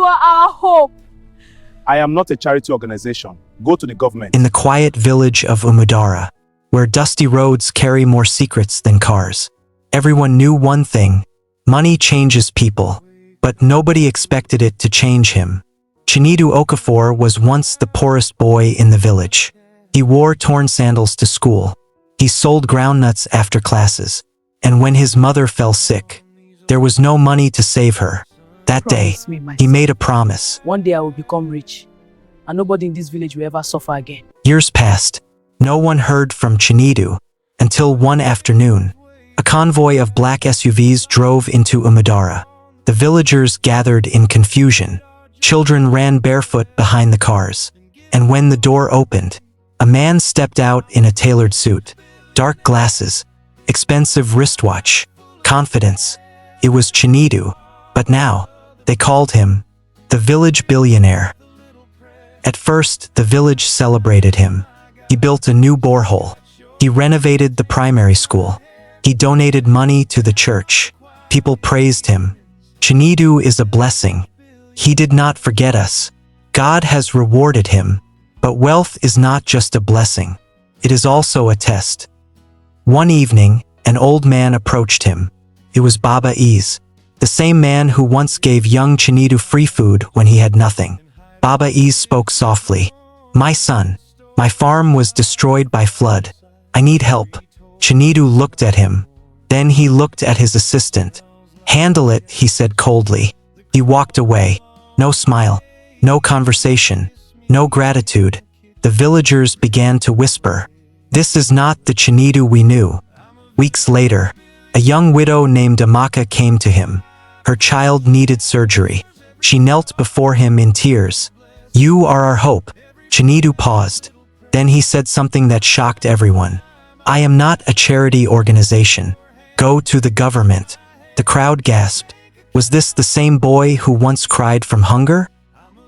are our hope. I am not a charity organization. Go to the government. In the quiet village of Umudara, where dusty roads carry more secrets than cars, everyone knew one thing: money changes people, but nobody expected it to change him. Chinedu Okafor was once the poorest boy in the village. He wore torn sandals to school. He sold groundnuts after classes. And when his mother fell sick, there was no money to save her. That day, he made a promise. One day I will become rich, and nobody in this village will ever suffer again. Years passed. No one heard from Chinedu until one afternoon. A convoy of black SUVs drove into Umudara. The villagers gathered in confusion. Children ran barefoot behind the cars. And when the door opened, a man stepped out in a tailored suit, dark glasses, expensive wristwatch, confidence. It was Chinedu, but now they called him the village billionaire. At first, the village celebrated him. He built a new borehole. He renovated the primary school. He donated money to the church. People praised him. Chinedu is a blessing. He did not forget us. God has rewarded him. But wealth is not just a blessing. It is also a test. One evening, an old man approached him. It was Baba Ease, the same man who once gave young Chinedu free food when he had nothing. Baba Ease spoke softly. "My son, my farm was destroyed by flood. I need help." Chinedu looked at him. Then he looked at his assistant. "Handle it," he said coldly. He walked away. No smile, no conversation, no gratitude. The villagers began to whisper, "This is not the Chinedu we knew." Weeks later, a young widow named Amaka came to him. Her child needed surgery. She knelt before him in tears. "You are our hope." Chinedu paused. Then he said something that shocked everyone. "I am not a charity organization. Go to the government." The crowd gasped. Was this the same boy who once cried from hunger?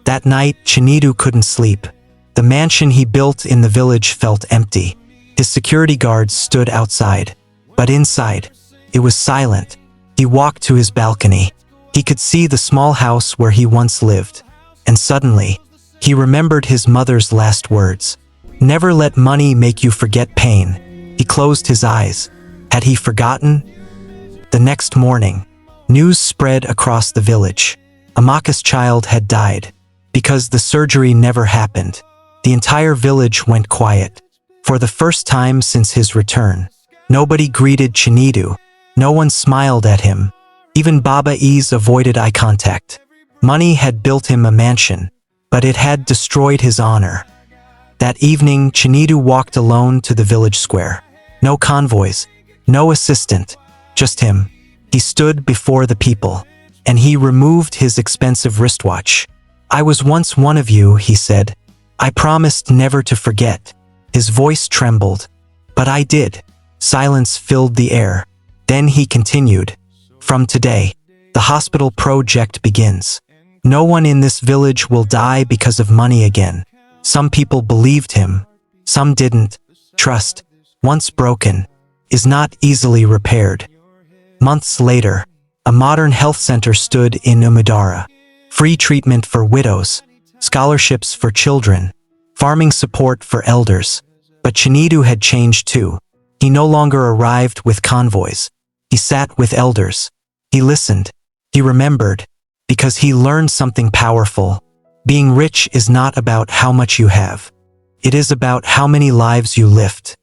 That night, Chinedu couldn't sleep. The mansion he built in the village felt empty. His security guards stood outside. But inside, it was silent. He walked to his balcony. He could see the small house where he once lived. And suddenly, he remembered his mother's last words. "Never let money make you forget pain." He closed his eyes. Had he forgotten? The next morning, news spread across the village. Amaka's child had died. Because the surgery never happened, the entire village went quiet. For the first time since his return, nobody greeted Chinedu. No one smiled at him. Even Baba Ease avoided eye contact. Money had built him a mansion, but it had destroyed his honor. That evening, Chinedu walked alone to the village square. No convoys, no assistant, just him. He stood before the people, and he removed his expensive wristwatch. "I was once one of you," he said. "I promised never to forget." His voice trembled. "But I did." Silence filled the air. Then he continued. "From today, the hospital project begins. No one in this village will die because of money again." Some people believed him. Some didn't. Trust, once broken, is not easily repaired. Months later, a modern health center stood in Umudara. Free treatment for widows, scholarships for children, farming support for elders. But Chinedu had changed too. He no longer arrived with convoys. He sat with elders. He listened. He remembered. Because he learned something powerful. Being rich is not about how much you have. It is about how many lives you lift.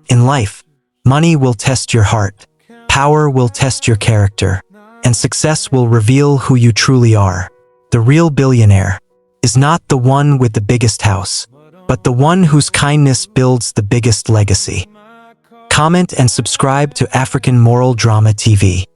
In life, money will test your heart. Power will test your character. And success will reveal who you truly are. The real billionaire is not the one with the biggest house, but the one whose kindness builds the biggest legacy. Comment and subscribe to African Moral Drama TV.